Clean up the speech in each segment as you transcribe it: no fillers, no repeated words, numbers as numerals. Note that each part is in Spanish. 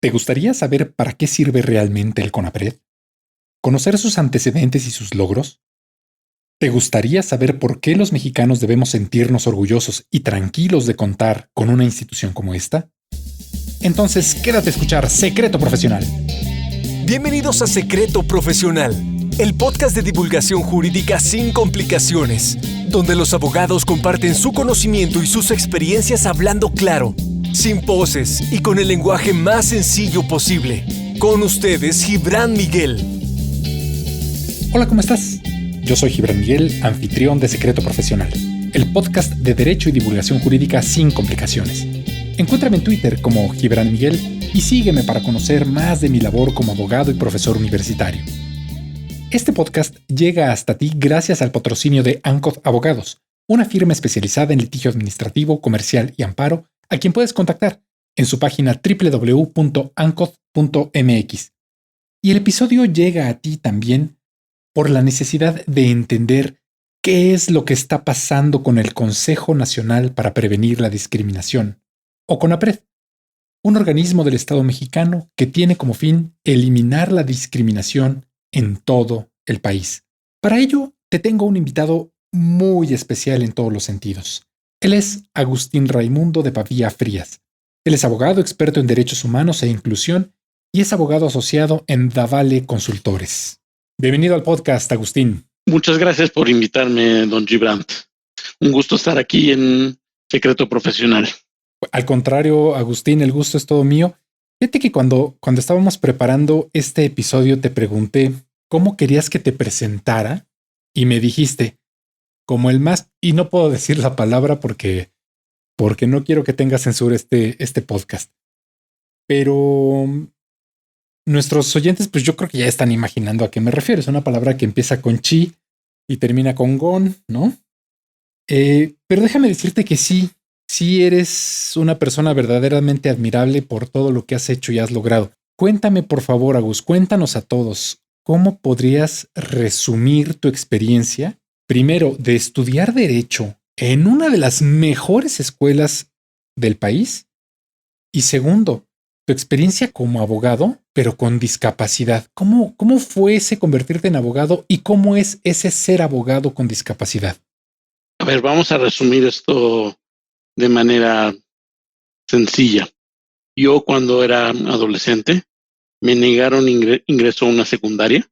¿Te gustaría saber para qué sirve realmente el CONAPRED? ¿Conocer sus antecedentes y sus logros? ¿Te gustaría saber por qué los mexicanos debemos sentirnos orgullosos y tranquilos de contar con una institución como esta? Entonces, quédate a escuchar Secreto Profesional. Bienvenidos a Secreto Profesional, el podcast de divulgación jurídica sin complicaciones, donde los abogados comparten su conocimiento y sus experiencias hablando claro, sin poses y con el lenguaje más sencillo posible. Con ustedes, Gibran Miguel. Hola, ¿cómo estás? Yo soy Gibran Miguel, anfitrión de Secreto Profesional, el podcast de derecho y divulgación jurídica sin complicaciones. Encuéntrame en Twitter como Gibran Miguel y sígueme para conocer más de mi labor como abogado y profesor universitario. Este podcast llega hasta ti gracias al patrocinio de Ancod Abogados, una firma especializada en litigio administrativo, comercial y amparo, a quien puedes contactar en su página www.ancod.mx. Y el episodio llega a ti también por la necesidad de entender qué es lo que está pasando con el Consejo Nacional para Prevenir la Discriminación, o CONAPRED, un organismo del Estado mexicano que tiene como fin eliminar la discriminación en todo el país. Para ello, te tengo un invitado muy especial en todos los sentidos. Él es Agustín Raimundo de Pavía Frías. Él es abogado experto en derechos humanos e inclusión y es abogado asociado en Davale Consultores. Bienvenido al podcast, Agustín. Muchas gracias por invitarme, don Gibran. Un gusto estar aquí en Secreto Profesional. Al contrario, Agustín, el gusto es todo mío. Fíjate que cuando estábamos preparando este episodio te pregunté cómo querías que te presentara y me dijiste como el más, y no puedo decir la palabra porque no quiero que tenga censura este podcast. Pero nuestros oyentes, pues yo creo que ya están imaginando a qué me refiero. Es una palabra que empieza con chi y termina con gon, ¿no? Pero déjame decirte que sí eres una persona verdaderamente admirable por todo lo que has hecho y has logrado. Cuéntame, por favor, Agus, cuéntanos a todos, ¿cómo podrías resumir tu experiencia, primero, de estudiar Derecho en una de las mejores escuelas del país? Y segundo, tu experiencia como abogado, pero con discapacidad. ¿Cómo fue ese convertirte en abogado y cómo es ese ser abogado con discapacidad? A ver, vamos a resumir esto de manera sencilla. Yo cuando era adolescente me negaron ingreso a una secundaria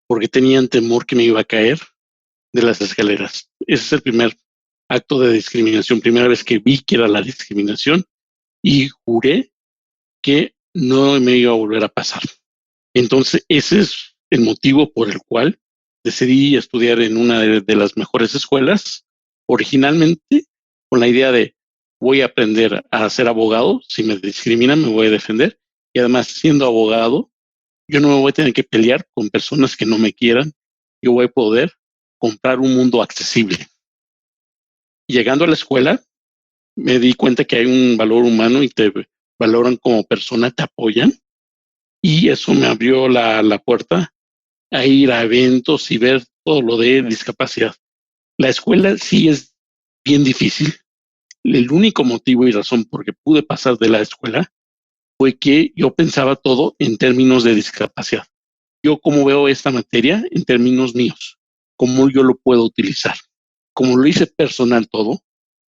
porque tenían temor que me iba a caer de las escaleras. Ese es el primer acto de discriminación, primera vez que vi que era la discriminación y juré que no me iba a volver a pasar. Entonces ese es el motivo por el cual decidí estudiar en una de las mejores escuelas, originalmente con la idea de voy a aprender a ser abogado, si me discriminan me voy a defender, y además siendo abogado, yo no me voy a tener que pelear con personas que no me quieran, yo voy a poder comprar un mundo accesible. Llegando a la escuela, me di cuenta que hay un valor humano y te valoran como persona, te apoyan, y eso me abrió la puerta a ir a eventos y ver todo lo de discapacidad. La escuela sí es bien difícil. El único motivo y razón por que pude pasar de la escuela fue que yo pensaba todo en términos de discapacidad. Yo cómo veo esta materia en términos míos, cómo yo lo puedo utilizar. Como lo hice personal todo,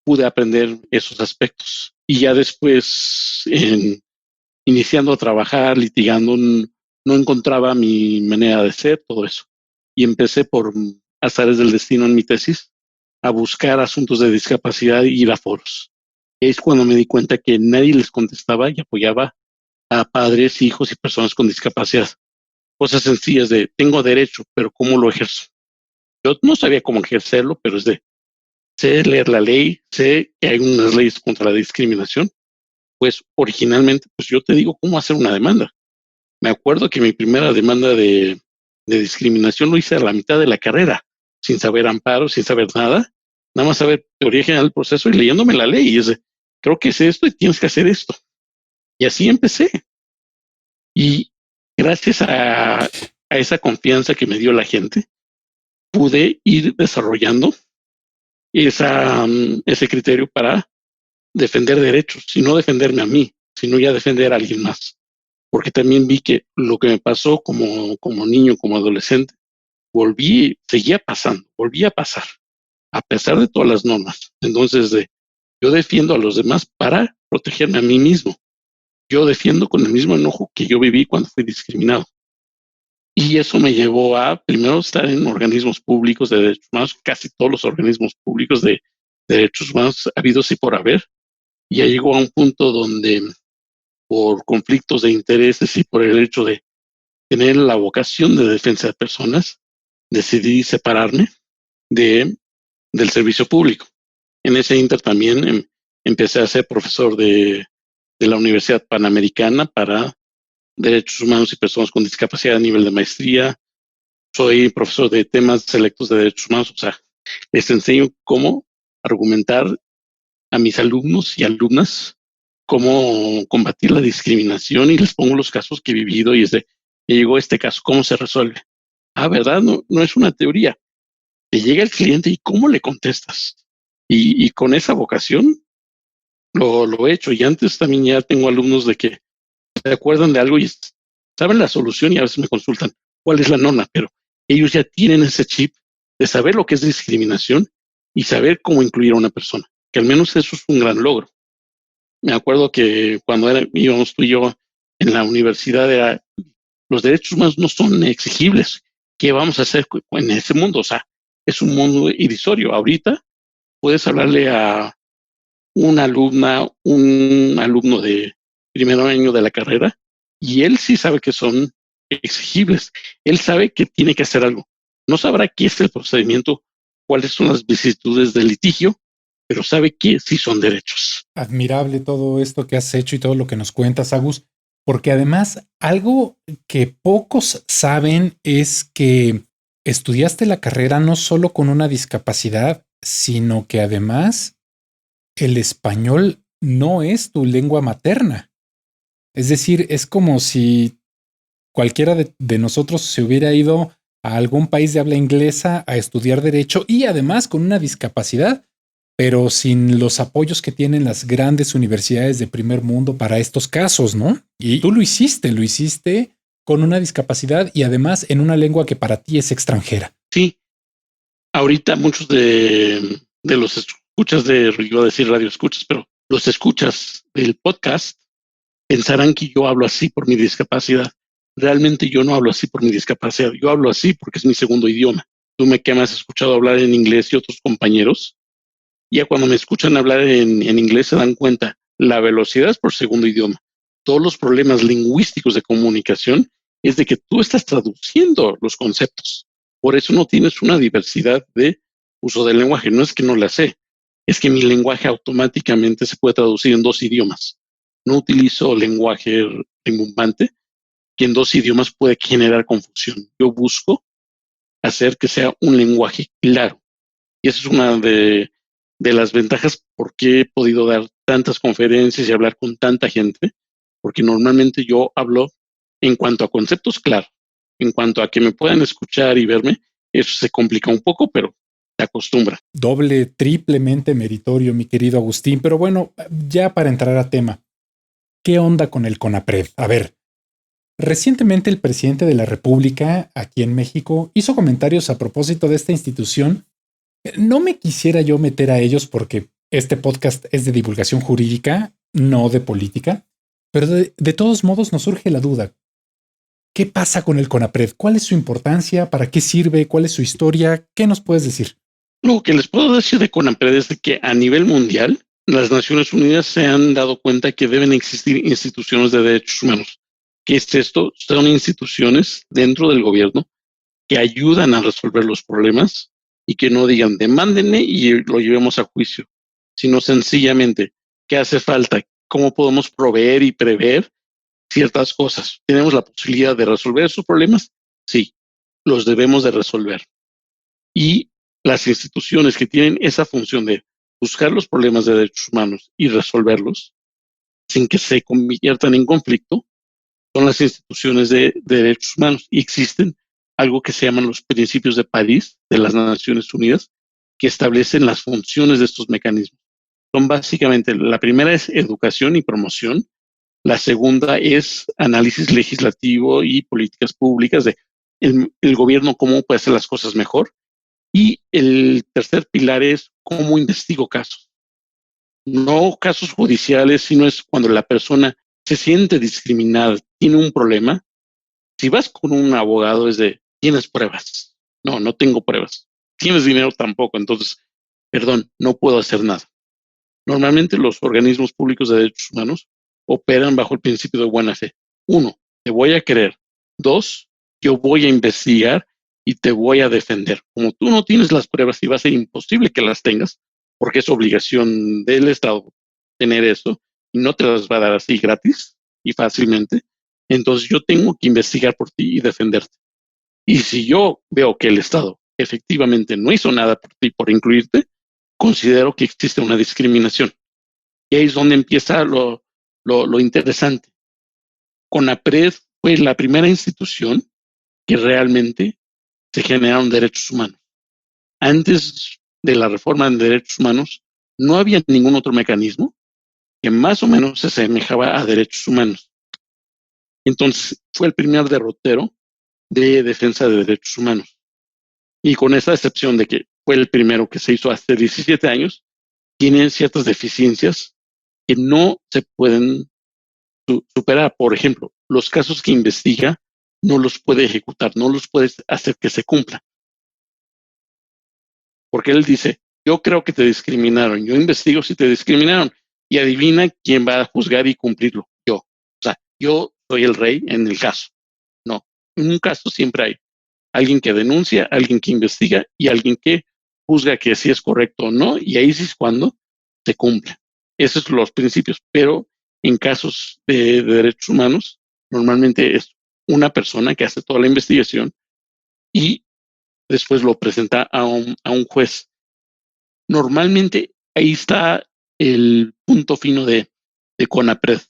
pude aprender esos aspectos. Y ya después, iniciando a trabajar, litigando, no encontraba mi manera de ser, todo eso. Y empecé por azares del destino en mi tesis a buscar asuntos de discapacidad y ir a foros. Y es cuando me di cuenta que nadie les contestaba y apoyaba a padres, hijos y personas con discapacidad. Cosas sencillas de tengo derecho, pero ¿cómo lo ejerzo? Yo no sabía cómo ejercerlo, pero es de sé leer la ley, sé que hay unas leyes contra la discriminación. Pues originalmente, pues yo te digo cómo hacer una demanda. Me acuerdo que mi primera demanda de discriminación lo hice a la mitad de la carrera, sin saber amparo, sin saber nada, nada más saber teoría general del proceso y leyéndome la ley. Y es de, creo que es esto y tienes que hacer esto. Y así empecé. Y gracias a esa confianza que me dio la gente, pude ir desarrollando ese criterio para defender derechos, y no defenderme a mí, sino ya defender a alguien más. porque también vi que lo que me pasó como niño, como adolescente, seguía pasando, volvía a pasar, a pesar de todas las normas. Entonces, yo defiendo a los demás para protegerme a mí mismo. Yo defiendo con el mismo enojo que yo viví cuando fui discriminado. Y eso me llevó a primero estar en organismos públicos de derechos humanos, casi todos los organismos públicos de derechos humanos habidos y por haber. Y ya llegó a un punto donde, por conflictos de intereses y por el hecho de tener la vocación de defensa de personas, decidí separarme de, del servicio público. En ese inter también empecé a ser profesor de la Universidad Panamericana para Derechos Humanos y Personas con Discapacidad a nivel de maestría. Soy profesor de temas selectos de derechos humanos, o sea, les enseño cómo argumentar a mis alumnos y alumnas cómo combatir la discriminación y les pongo los casos que he vivido y llegó este caso, ¿cómo se resuelve? Ah, ¿verdad? No es una teoría. Te llega el cliente y ¿cómo le contestas? Y con esa vocación lo he hecho. Y antes también ya tengo alumnos de que se acuerdan de algo y saben la solución y a veces me consultan cuál es la norma, pero ellos ya tienen ese chip de saber lo que es discriminación y saber cómo incluir a una persona, que al menos eso es un gran logro. Me acuerdo que cuando íbamos tú y yo en la universidad, los derechos humanos no son exigibles. ¿Qué vamos a hacer en ese mundo? O sea, es un mundo irrisorio. Ahorita puedes hablarle a una alumna, un alumno de primer año de la carrera, y él sí sabe que son exigibles. Él sabe que tiene que hacer algo. No sabrá qué es el procedimiento, cuáles son las vicisitudes del litigio, pero sabe que sí son derechos. Admirable todo esto que has hecho y todo lo que nos cuentas, Agus, porque además algo que pocos saben es que estudiaste la carrera no solo con una discapacidad, sino que además el español no es tu lengua materna. Es decir, es como si cualquiera de nosotros se hubiera ido a algún país de habla inglesa a estudiar derecho y además con una discapacidad, pero sin los apoyos que tienen las grandes universidades de primer mundo para estos casos, ¿no? Y tú lo hiciste con una discapacidad y además en una lengua que para ti es extranjera. Sí, ahorita muchos de los escuchas iba a decir radio escuchas, pero los escuchas del podcast pensarán que yo hablo así por mi discapacidad. Realmente yo no hablo así por mi discapacidad, yo hablo así porque es mi segundo idioma. Tú que me has escuchado hablar en inglés y otros compañeros, ya cuando me escuchan hablar en inglés se dan cuenta, la velocidad es por segundo idioma. Todos los problemas lingüísticos de comunicación es de que tú estás traduciendo los conceptos. Por eso no tienes una diversidad de uso del lenguaje. No es que no la sé, es que mi lenguaje automáticamente se puede traducir en dos idiomas. No utilizo lenguaje rimbombante, que en dos idiomas puede generar confusión. Yo busco hacer que sea un lenguaje claro. Y esa es una de las ventajas por qué he podido dar tantas conferencias y hablar con tanta gente, porque normalmente yo hablo en cuanto a conceptos claros, en cuanto a que me puedan escuchar y verme, eso se complica un poco, pero se acostumbra. Doble, triplemente meritorio, mi querido Agustín. Pero bueno, ya para entrar a tema, ¿qué onda con el CONAPRED? A ver, recientemente el presidente de la República aquí en México hizo comentarios a propósito de esta institución. No me quisiera yo meter a ellos porque este podcast es de divulgación jurídica, no de política, pero de todos modos nos surge la duda. ¿Qué pasa con el CONAPRED? ¿Cuál es su importancia? ¿Para qué sirve? ¿Cuál es su historia? ¿Qué nos puedes decir? Lo que les puedo decir de CONAPRED es de que a nivel mundial, las Naciones Unidas se han dado cuenta que deben existir instituciones de derechos humanos. ¿Qué es esto? Son instituciones dentro del gobierno que ayudan a resolver los problemas y que no digan demándenme y lo llevemos a juicio, sino sencillamente qué hace falta, cómo podemos proveer y prever ciertas cosas. ¿Tenemos la posibilidad de resolver esos problemas? Sí, los debemos de resolver. Y las instituciones que tienen esa función de buscar los problemas de derechos humanos y resolverlos sin que se conviertan en conflicto son las instituciones de derechos humanos y existen algo que se llaman los principios de París de las Naciones Unidas que establecen las funciones de estos mecanismos. Son básicamente, la primera es educación y promoción La segunda es análisis legislativo y políticas públicas de el gobierno, cómo puede hacer las cosas mejor. Y el tercer pilar es cómo investigo casos. No casos judiciales, sino es cuando la persona se siente discriminada, tiene un problema. Si vas con un abogado es de, ¿tienes pruebas? No, no tengo pruebas. ¿Tienes dinero? Tampoco. Entonces, perdón, no puedo hacer nada. Normalmente los organismos públicos de derechos humanos operan bajo el principio de buena fe. 1, te voy a creer. 2, yo voy a investigar y te voy a defender. Como tú no tienes las pruebas y va a ser imposible que las tengas, porque es obligación del Estado tener eso y no te las va a dar así gratis y fácilmente, entonces yo tengo que investigar por ti y defenderte. Y si yo veo que el Estado efectivamente no hizo nada por ti, por incluirte, considero que existe una discriminación. Y ahí es donde empieza lo interesante. CONAPRED fue la primera institución que realmente se generaron derechos humanos. Antes de la reforma en derechos humanos, no había ningún otro mecanismo que más o menos se asemejaba a derechos humanos. Entonces, fue el primer derrotero de defensa de derechos humanos. Y con esa excepción de que fue el primero que se hizo hace 17 años, tiene ciertas deficiencias que no se pueden superar. Por ejemplo, los casos que investiga no los puede ejecutar, no los puede hacer que se cumplan. Porque él dice, yo creo que te discriminaron, yo investigo si te discriminaron y adivina quién va a juzgar y cumplirlo. Yo. O sea, yo soy el rey en el caso. No, en un caso siempre hay alguien que denuncia, alguien que investiga y alguien que juzga que si es correcto o no, y ahí sí es cuando se cumple. Esos son los principios, pero en casos de derechos humanos, normalmente es una persona que hace toda la investigación y después lo presenta a un juez. Normalmente ahí está el punto fino de CONAPRED,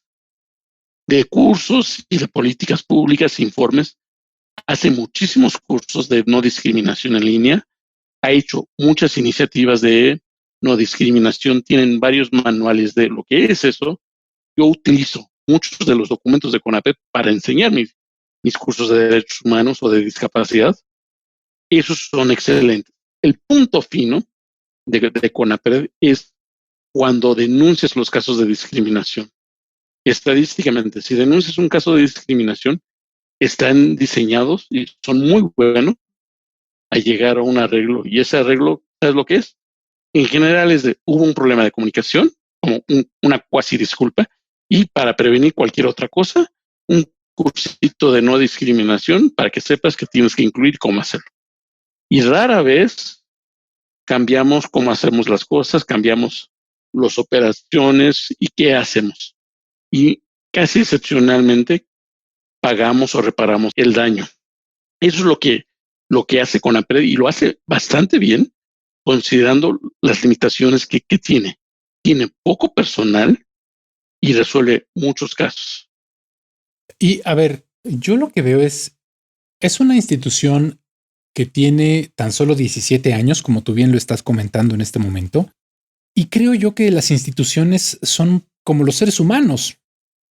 de cursos y de políticas públicas, informes. Hace muchísimos cursos de no discriminación en línea, ha hecho muchas iniciativas de no discriminación, tienen varios manuales de lo que es eso. Yo utilizo muchos de los documentos de CONAPRED para enseñar mis cursos de derechos humanos o de discapacidad. Esos son excelentes. El punto fino de CONAPRED es cuando denuncias los casos de discriminación. Estadísticamente, si denuncias un caso de discriminación, están diseñados y son muy buenos a llegar a un arreglo. Y ese arreglo, ¿sabes lo que es? En general es hubo un problema de comunicación, como una cuasi disculpa, y para prevenir cualquier otra cosa, un cursito de no discriminación para que sepas que tienes que incluir cómo hacerlo. Y rara vez cambiamos cómo hacemos las cosas, cambiamos las operaciones y qué hacemos. Y casi excepcionalmente pagamos o reparamos el daño. Eso es lo que hace CONAPRED y lo hace bastante bien, considerando las limitaciones que tiene. Tiene poco personal y resuelve muchos casos. Y a ver, yo lo que veo es una institución que tiene tan solo 17 años, como tú bien lo estás comentando en este momento. Y creo yo que las instituciones son como los seres humanos.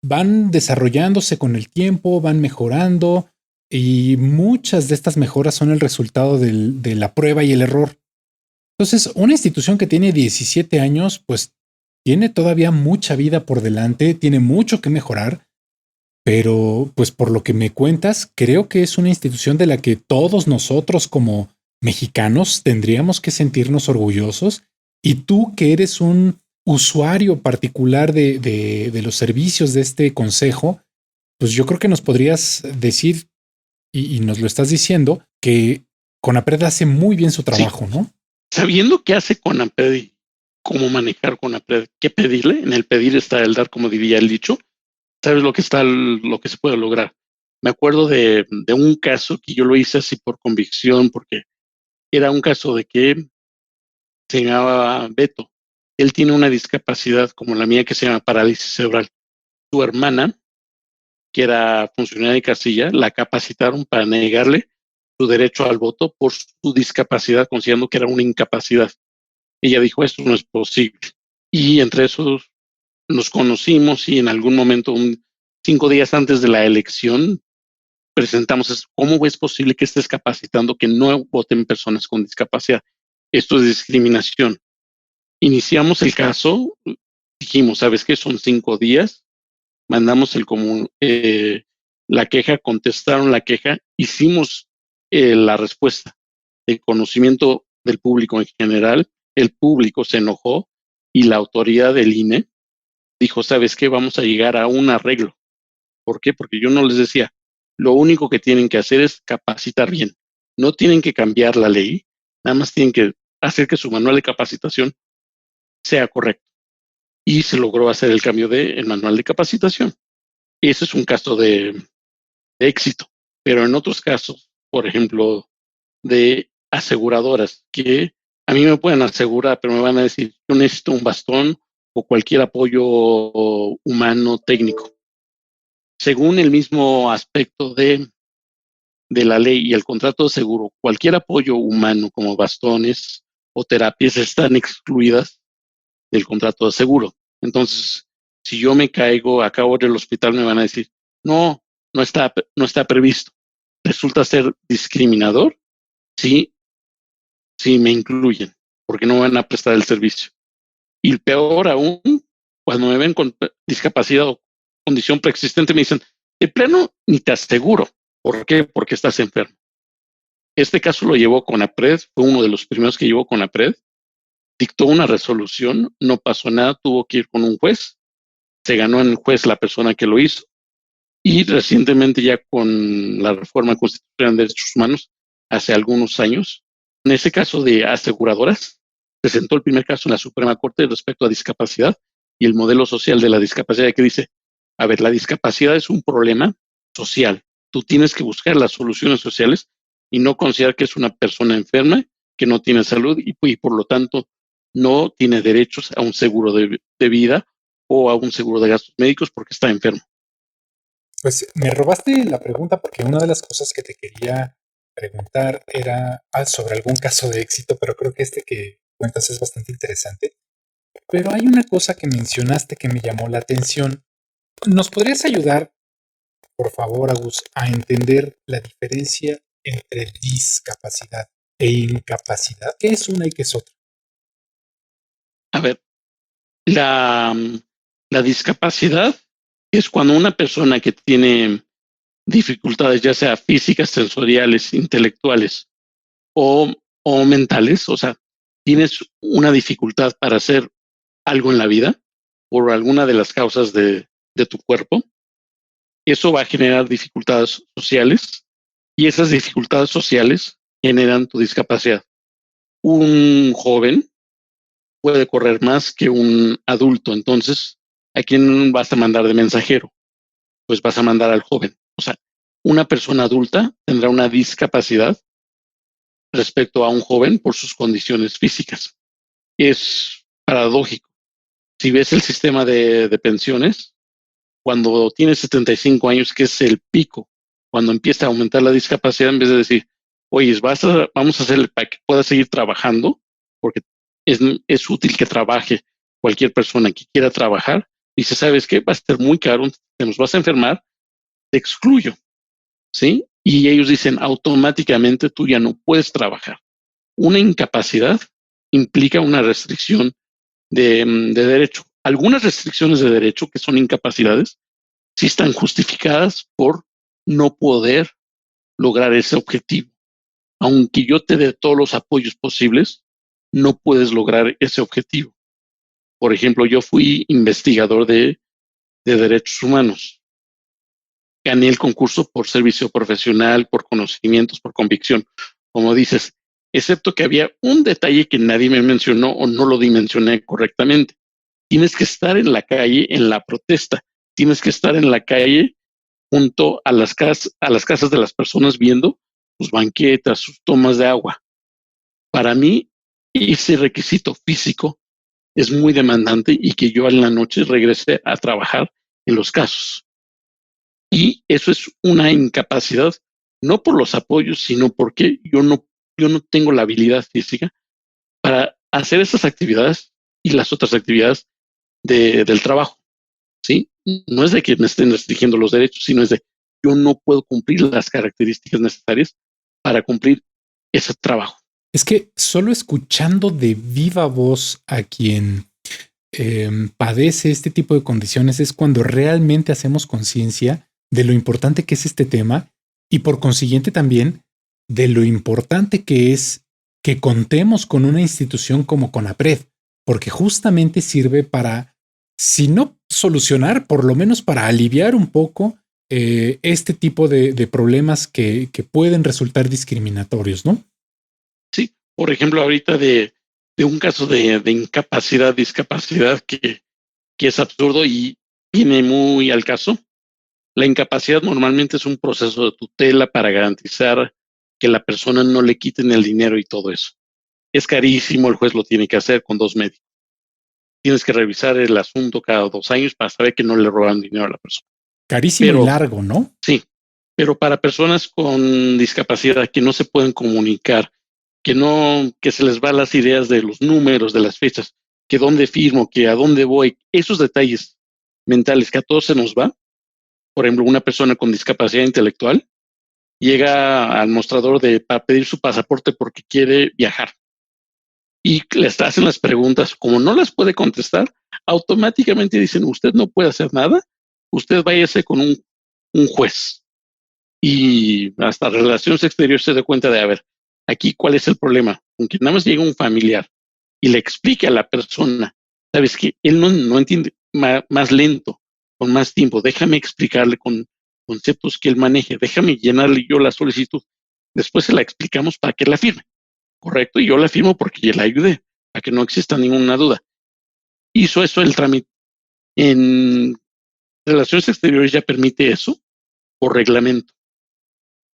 Van desarrollándose con el tiempo, van mejorando y muchas de estas mejoras son el resultado de la prueba y el error. Entonces, una institución que tiene 17 años, pues tiene todavía mucha vida por delante, tiene mucho que mejorar, pero pues por lo que me cuentas, creo que es una institución de la que todos nosotros como mexicanos tendríamos que sentirnos orgullosos. Y tú que eres un usuario particular de los servicios de este consejo, pues yo creo que nos podrías decir, y nos lo estás diciendo, que CONAPRED hace muy bien su trabajo, sí, ¿no? Sabiendo qué hace CONAPRED y cómo manejar CONAPRED, qué pedirle, en el pedir está el dar, como diría el dicho, sabes lo que está, lo que se puede lograr. Me acuerdo de un caso que yo lo hice así por convicción, porque era un caso de que se llamaba Beto. Él tiene una discapacidad como la mía que se llama parálisis cerebral. Su hermana, que era funcionaria de casilla, la capacitaron para negarle su derecho al voto por su discapacidad, considerando que era una incapacidad. Ella dijo, esto no es posible. Y entre esos nos conocimos y en algún momento 5 días antes de la elección presentamos cómo es posible que estés capacitando que no voten personas con discapacidad. Esto es discriminación. Iniciamos el caso, dijimos, ¿sabes qué? Son 5 días, mandamos la queja, contestaron la queja, hicimos la respuesta de conocimiento del público en general, el público se enojó y la autoridad del INE dijo, ¿sabes qué? Vamos a llegar a un arreglo. ¿Por qué? Porque yo no les decía, lo único que tienen que hacer es capacitar bien. No tienen que cambiar la ley, nada más tienen que hacer que su manual de capacitación sea correcto. Y se logró hacer el cambio del manual de capacitación. Ese es un caso de éxito. Pero en otros casos, por ejemplo, de aseguradoras, que a mí me pueden asegurar, pero me van a decir, yo necesito un bastón o cualquier apoyo humano técnico. Según el mismo aspecto de la ley y el contrato de seguro, cualquier apoyo humano como bastones o terapias están excluidas del contrato de seguro. Entonces, si yo me caigo, acabo del hospital, me van a decir, no, no está previsto. Resulta ser discriminador si me incluyen, porque no van a prestar el servicio. Y peor aún, cuando me ven con discapacidad o condición preexistente, me dicen, de plano, ni te aseguro. ¿Por qué? Porque estás enfermo. Este caso lo llevó CONAPRED, fue uno de los primeros que llevó CONAPRED, dictó una resolución, no pasó nada, tuvo que ir con un juez, se ganó en el juez la persona que lo hizo, y recientemente ya con la reforma constitucional de derechos humanos, hace algunos años, en ese caso de aseguradoras, presentó el primer caso en la Suprema Corte respecto a discapacidad y el modelo social de la discapacidad que dice, a ver, la discapacidad es un problema social, tú tienes que buscar las soluciones sociales y no considerar que es una persona enferma que no tiene salud y por lo tanto no tiene derechos a un seguro de vida o a un seguro de gastos médicos porque está enfermo. Pues me robaste la pregunta porque una de las cosas que te quería preguntar era sobre algún caso de éxito, pero creo que este que cuentas es bastante interesante. Pero hay una cosa que mencionaste que me llamó la atención. ¿Nos podrías ayudar, por favor, Agus, a entender la diferencia entre discapacidad e incapacidad? ¿Qué es una y qué es otra? A ver, la discapacidad es cuando una persona que tiene dificultades, ya sea físicas, sensoriales, intelectuales o, o mentales, o sea, tienes una dificultad para hacer algo en la vida por alguna de las causas de tu cuerpo, eso va a generar dificultades sociales y esas dificultades sociales generan tu discapacidad. Un joven puede correr más que un adulto, entonces, ¿a quién vas a mandar de mensajero? Pues vas a mandar al joven. O sea, una persona adulta tendrá una discapacidad respecto a un joven por sus condiciones físicas. Es paradójico. Si ves el sistema de pensiones, cuando tienes 75 años, que es el pico, cuando empieza a aumentar la discapacidad, en vez de decir, oye, vamos a hacerle para que pueda seguir trabajando, porque es útil que trabaje cualquier persona que quiera trabajar, dice, ¿sabes qué? Va a ser muy caro, te nos vas a enfermar, te excluyo, ¿sí? Y ellos dicen, automáticamente tú ya no puedes trabajar. Una incapacidad implica una restricción de derecho. Algunas restricciones de derecho, que son incapacidades, sí están justificadas por no poder lograr ese objetivo. Aunque yo te dé todos los apoyos posibles, no puedes lograr ese objetivo. Por ejemplo, yo fui investigador de derechos humanos. Gané el concurso por servicio profesional, por conocimientos, por convicción. Como dices, excepto que había un detalle que nadie me mencionó o no lo dimensioné correctamente. Tienes que estar en la calle, en la protesta. Tienes que estar en la calle junto a las casas de las personas viendo sus banquetas, sus tomas de agua. Para mí, ese requisito físico es muy demandante y que yo en la noche regrese a trabajar en los casos. Y eso es una incapacidad, no por los apoyos, sino porque yo no tengo la habilidad física para hacer esas actividades y las otras actividades del trabajo, ¿sí? no es de que me estén restringiendo los derechos, sino es de yo no puedo cumplir las características necesarias para cumplir ese trabajo. Es que solo escuchando de viva voz a quien padece este tipo de condiciones es cuando realmente hacemos conciencia de lo importante que es este tema y por consiguiente también de lo importante que es que contemos con una institución como CONAPRED, porque justamente sirve para, si no solucionar, por lo menos para aliviar un poco este tipo de problemas que pueden resultar discriminatorios, ¿no? Sí, por ejemplo, ahorita de un caso de incapacidad, discapacidad que es absurdo y viene muy al caso. La incapacidad normalmente es un proceso de tutela para garantizar que la persona no le quiten el dinero y todo eso. Es carísimo, el juez lo tiene que hacer con 2 médicos. Tienes que revisar el asunto cada 2 años para saber que no le roban dinero a la persona. Carísimo y largo, ¿no? Sí, pero para personas con discapacidad que no se pueden comunicar, que se les va las ideas de los números, de las fechas, que dónde firmo, que a dónde voy, esos detalles mentales que a todos se nos va. Por ejemplo, una persona con discapacidad intelectual llega al mostrador para pedir su pasaporte porque quiere viajar y les hacen las preguntas, como no las puede contestar, automáticamente dicen, usted no puede hacer nada, usted váyase con un juez. Y hasta Relaciones Exteriores se da cuenta de, a ver, aquí cuál es el problema, con que nada más llega un familiar y le explique a la persona, sabes que él no entiende, más lento, con más tiempo, déjame explicarle con conceptos que él maneje, déjame llenarle yo la solicitud, después se la explicamos para que la firme, correcto, y yo la firmo porque ya la ayudé, a que no exista ninguna duda. Hizo eso el trámite. En Relaciones Exteriores ya permite eso por reglamento.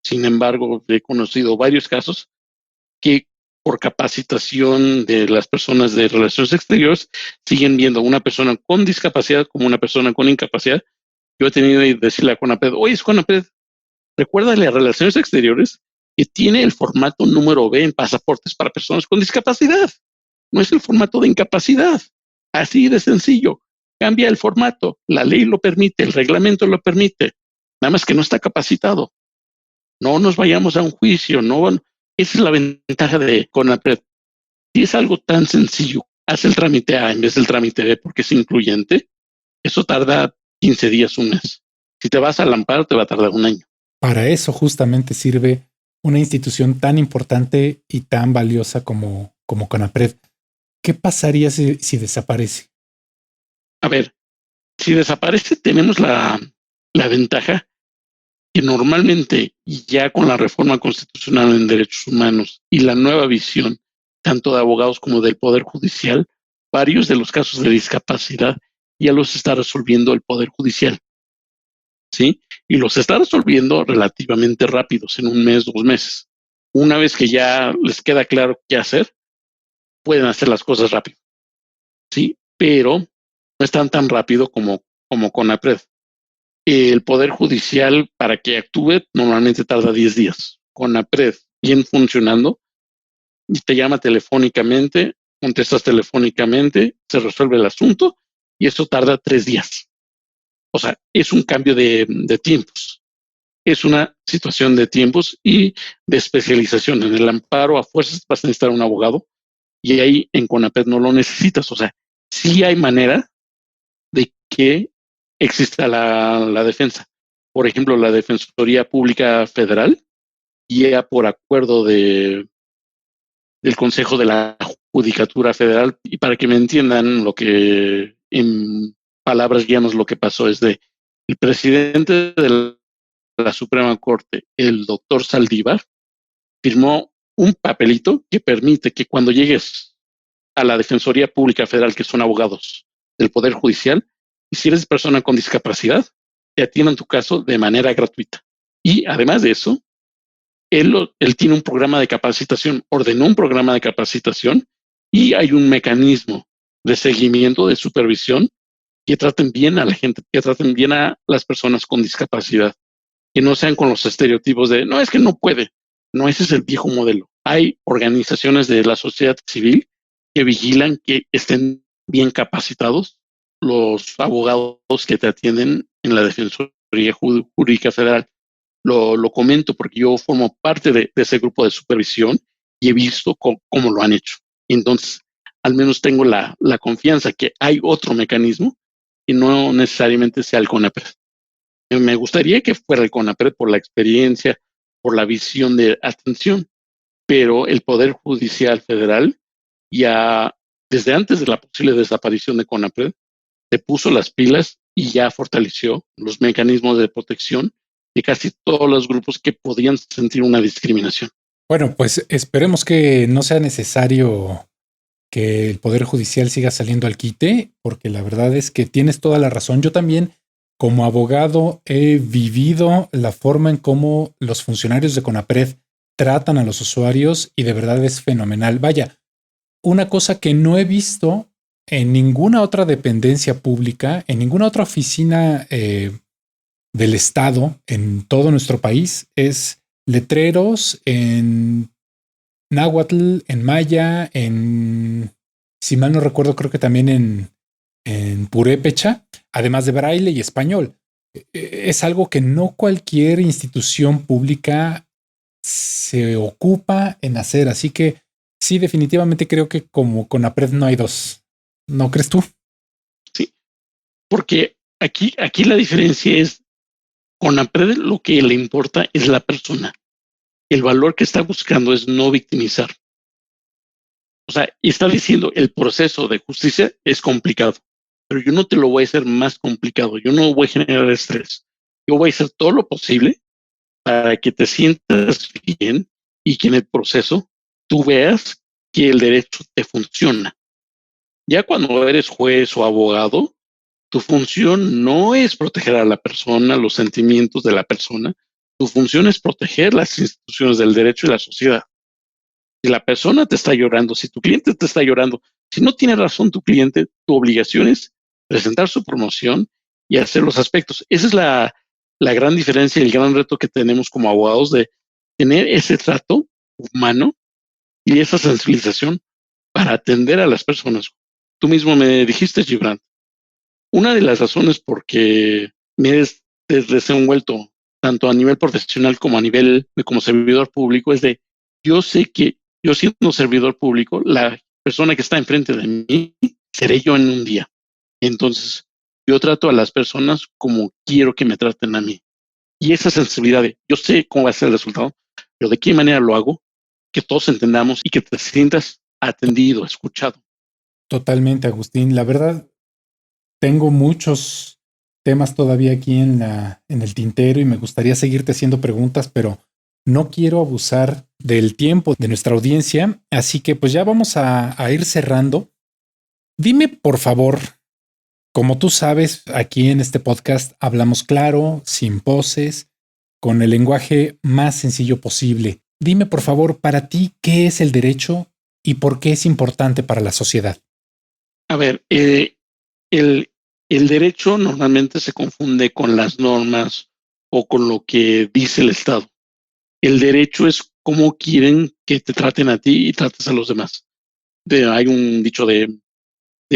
Sin embargo, he conocido varios casos que por capacitación de las personas de Relaciones Exteriores siguen viendo a una persona con discapacidad como una persona con incapacidad. Yo he tenido que decirle a CONAPRED, oye, CONAPRED, recuérdale a Relaciones Exteriores que tiene el formato número B en pasaportes para personas con discapacidad. No es el formato de incapacidad. Así de sencillo. Cambia el formato. La ley lo permite, el reglamento lo permite. Nada más que no está capacitado. No nos vayamos a un juicio. No, esa es la ventaja de CONAPRED. Si es algo tan sencillo, haz el trámite A en vez del trámite B porque es incluyente. Eso tarda 15 días, un mes. Si te vas al amparo, te va a tardar un año. Para eso justamente sirve una institución tan importante y tan valiosa como CONAPRED. ¿Qué pasaría si desaparece? A ver, si desaparece, tenemos la ventaja que normalmente, y ya con la reforma constitucional en derechos humanos y la nueva visión, tanto de abogados como del Poder Judicial, varios de los casos de discapacidad ya los está resolviendo el Poder Judicial. ¿Sí? Y los está resolviendo relativamente rápidos, en un mes, 2 meses. Una vez que ya les queda claro qué hacer, pueden hacer las cosas rápido. ¿Sí? Pero no están tan rápido como CONAPRED. El Poder Judicial, para que actúe, normalmente tarda 10 días. CONAPRED, bien funcionando, te llama telefónicamente, contestas telefónicamente, se resuelve el asunto y eso tarda 3 días. O sea, es un cambio de tiempos. Es una situación de tiempos y de especialización. En el amparo, a fuerzas vas a necesitar un abogado y ahí en CONAPRED no lo necesitas. O sea, sí hay manera de que exista la defensa. Por ejemplo, la Defensoría Pública Federal, ya por acuerdo del Consejo de la Judicatura Federal, y para que me entiendan lo que en palabras llamas lo que pasó es de el presidente de la Suprema Corte, el doctor Saldívar, firmó un papelito que permite que cuando llegues a la Defensoría Pública Federal, que son abogados del Poder Judicial, y si eres persona con discapacidad, te atiendan tu caso de manera gratuita. Y además de eso, él tiene un programa de capacitación, ordenó un programa de capacitación y hay un mecanismo de seguimiento, de supervisión, que traten bien a la gente, que traten bien a las personas con discapacidad, que no sean con los estereotipos de, no, es que no puede. No, ese es el viejo modelo. Hay organizaciones de la sociedad civil que vigilan que estén bien capacitados los abogados que te atienden en la Defensoría Jurídica Federal. Lo comento porque yo formo parte de ese grupo de supervisión y he visto cómo lo han hecho. Entonces, al menos tengo la confianza que hay otro mecanismo y no necesariamente sea el CONAPRED. Me gustaría que fuera el CONAPRED por la experiencia, por la visión de atención, pero el Poder Judicial Federal ya desde antes de la posible desaparición de CONAPRED se puso las pilas y ya fortaleció los mecanismos de protección de casi todos los grupos que podían sentir una discriminación. Bueno, pues esperemos que no sea necesario que el Poder Judicial siga saliendo al quite, porque la verdad es que tienes toda la razón. Yo también, como abogado, he vivido la forma en cómo los funcionarios de CONAPRED tratan a los usuarios y de verdad es fenomenal. Vaya, una cosa que no he visto en ninguna otra dependencia pública, en ninguna otra oficina del Estado en todo nuestro país, es letreros en náhuatl, en maya, si mal no recuerdo, creo que también en purépecha, además de braille y español. Es algo que no cualquier institución pública se ocupa en hacer, así que sí, definitivamente creo que como CONAPRED no hay dos. ¿No crees tú? Sí, porque aquí la diferencia es, CONAPRED lo que le importa es la persona. El valor que está buscando es no victimizar. O sea, está diciendo el proceso de justicia es complicado, pero yo no te lo voy a hacer más complicado. Yo no voy a generar estrés. Yo voy a hacer todo lo posible para que te sientas bien y que en el proceso tú veas que el derecho te funciona. Ya cuando eres juez o abogado, tu función no es proteger a la persona, los sentimientos de la persona. Tu función es proteger las instituciones del derecho y la sociedad. Si la persona te está llorando, si tu cliente te está llorando, si no tiene razón tu cliente, tu obligación es presentar su promoción y hacer los aspectos. Esa es la gran diferencia y el gran reto que tenemos como abogados de tener ese trato humano y esa sensibilización para atender a las personas. Tú mismo me dijiste, Gibran, una de las razones por que me he desenvuelto tanto a nivel profesional como a nivel como servidor público es de, yo sé que yo siendo servidor público, la persona que está enfrente de mí seré yo en un día. Entonces, yo trato a las personas como quiero que me traten a mí. Y esa sensibilidad de, yo sé cómo va a ser el resultado, pero de qué manera lo hago, que todos entendamos y que te sientas atendido, escuchado. Totalmente, Agustín. La verdad, tengo muchos temas todavía aquí en el tintero y me gustaría seguirte haciendo preguntas, pero no quiero abusar del tiempo de nuestra audiencia. Así que pues ya vamos a ir cerrando. Dime, por favor, como tú sabes, aquí en este podcast hablamos claro, sin poses, con el lenguaje más sencillo posible. Dime, por favor, para ti, ¿qué es el derecho y por qué es importante para la sociedad? A ver, el derecho normalmente se confunde con las normas o con lo que dice el Estado. El derecho es cómo quieren que te traten a ti y trates a los demás. Hay un dicho de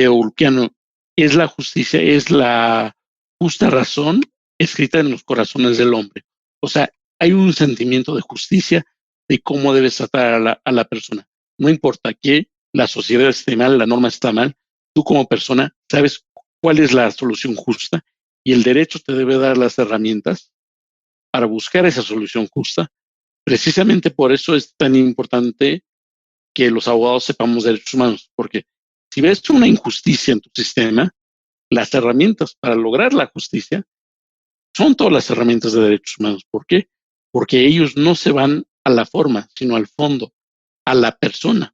Ulpiano, es la justicia, es la justa razón escrita en los corazones del hombre. O sea, hay un sentimiento de justicia de cómo debes tratar a la persona. No importa que la sociedad esté mal, la norma está mal, tú como persona sabes cuál es la solución justa y el derecho te debe dar las herramientas para buscar esa solución justa. Precisamente por eso es tan importante que los abogados sepamos derechos humanos, porque si ves una injusticia en tu sistema, las herramientas para lograr la justicia son todas las herramientas de derechos humanos. ¿Por qué? Porque ellos no se van a la forma, sino al fondo, a la persona.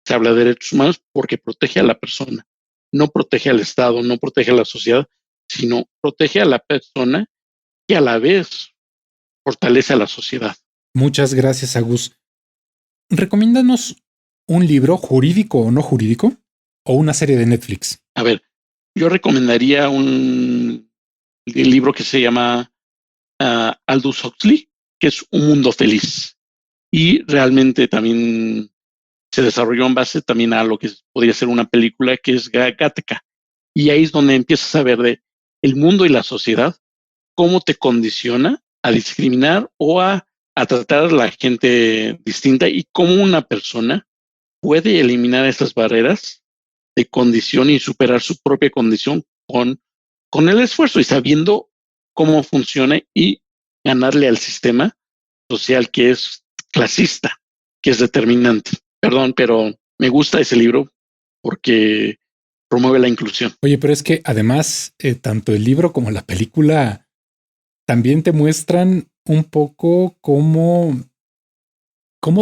Se habla de derechos humanos porque protege a la persona, no protege al Estado, no protege a la sociedad, sino protege a la persona y a la vez fortalece a la sociedad. Muchas gracias, Agus. Recomiéndanos un libro jurídico o no jurídico o una serie de Netflix. A ver, yo recomendaría el libro que se llama Aldous Huxley, que es Un Mundo Feliz. Y realmente también se desarrolló en base también a lo que podría ser una película que es Gattaca. Y ahí es donde empiezas a ver de el mundo y la sociedad, cómo te condiciona a discriminar o a tratar a la gente distinta y cómo una persona puede eliminar esas barreras de condición y superar su propia condición con el esfuerzo y sabiendo cómo funciona y ganarle al sistema social que es clasista, que es determinante. Perdón, pero me gusta ese libro porque promueve la inclusión. Oye, pero es que además, tanto el libro como la película también te muestran un poco cómo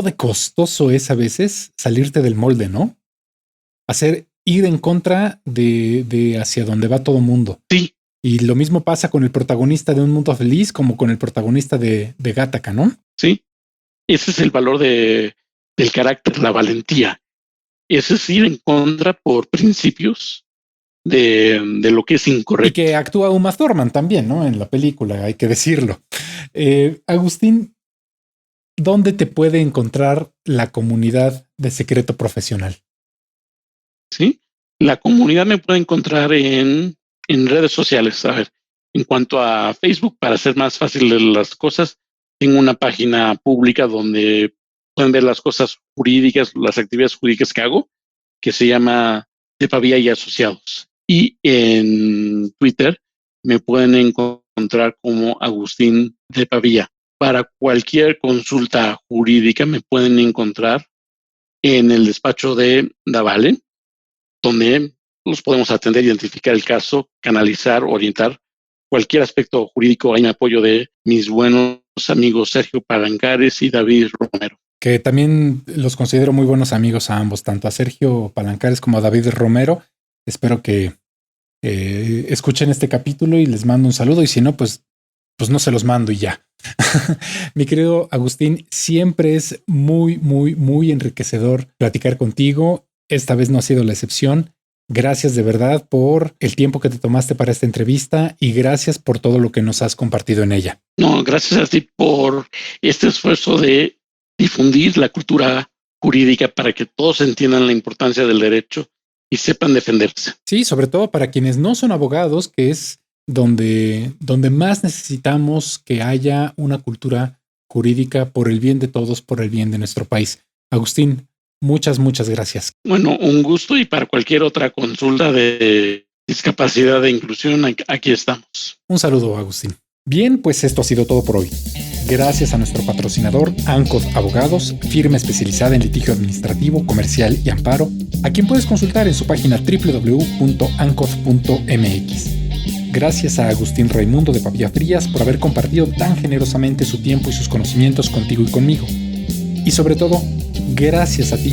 de costoso es a veces salirte del molde, ¿no? Ir en contra de hacia donde va todo mundo. Sí. Y lo mismo pasa con el protagonista de Un Mundo Feliz como con el protagonista de Gattaca, ¿no? Sí. Ese es el valor del carácter, la valentía. Ese es ir en contra por principios de lo que es incorrecto. Y que actúa Uma Thurman también, ¿no? En la película, hay que decirlo. Agustín, ¿dónde te puede encontrar la comunidad de Secreto Profesional? Sí, la comunidad me puede encontrar en redes sociales. A ver, en cuanto a Facebook, para hacer más fácil las cosas, tengo una página pública donde pueden ver las cosas jurídicas, las actividades jurídicas que hago, que se llama De Pavía y Asociados. Y en Twitter me pueden encontrar como Agustín de Pavía. Para cualquier consulta jurídica me pueden encontrar en el despacho de Davale, donde los podemos atender, identificar el caso, canalizar, orientar cualquier aspecto jurídico. Hay un apoyo de mis buenos amigos Sergio Palancares y David Romero. Que también los considero muy buenos amigos a ambos, tanto a Sergio Palancares como a David Romero. Espero que escuchen este capítulo y les mando un saludo. Y si no, pues no se los mando y ya. Mi querido Agustín, siempre es muy, muy, muy enriquecedor platicar contigo. Esta vez no ha sido la excepción. Gracias de verdad por el tiempo que te tomaste para esta entrevista y gracias por todo lo que nos has compartido en ella. No, gracias a ti por este esfuerzo de difundir la cultura jurídica para que todos entiendan la importancia del derecho y sepan defenderse. Sí, sobre todo para quienes no son abogados, que es donde más necesitamos que haya una cultura jurídica por el bien de todos, por el bien de nuestro país. Agustín, muchas, muchas gracias. Bueno, un gusto, y para cualquier otra consulta de discapacidad de inclusión, aquí estamos. Un saludo, Agustín. Bien, pues esto ha sido todo por hoy. Gracias a nuestro patrocinador, ANCOD Abogados, firma especializada en litigio administrativo, comercial y amparo, a quien puedes consultar en su página www.ancod.mx. Gracias a Agustín Raimundo de Pavía Frías por haber compartido tan generosamente su tiempo y sus conocimientos contigo y conmigo. Y sobre todo, gracias a ti,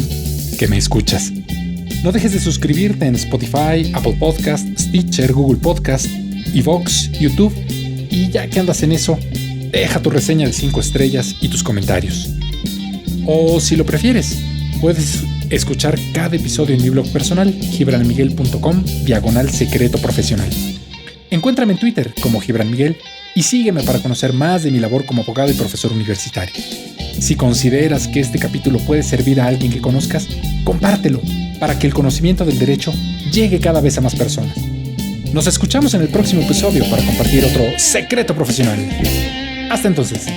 que me escuchas. No dejes de suscribirte en Spotify, Apple Podcast, Stitcher, Google Podcast, iVoox, YouTube, y ya que andas en eso, deja tu reseña de 5 estrellas y tus comentarios. O si lo prefieres, puedes escuchar cada episodio en mi blog personal, gibranmiguel.com/secreto profesional. Encuéntrame en Twitter como Gibran Miguel y sígueme para conocer más de mi labor como abogado y profesor universitario. Si consideras que este capítulo puede servir a alguien que conozcas, compártelo para que el conocimiento del derecho llegue cada vez a más personas. Nos escuchamos en el próximo episodio para compartir otro secreto profesional. Hasta entonces.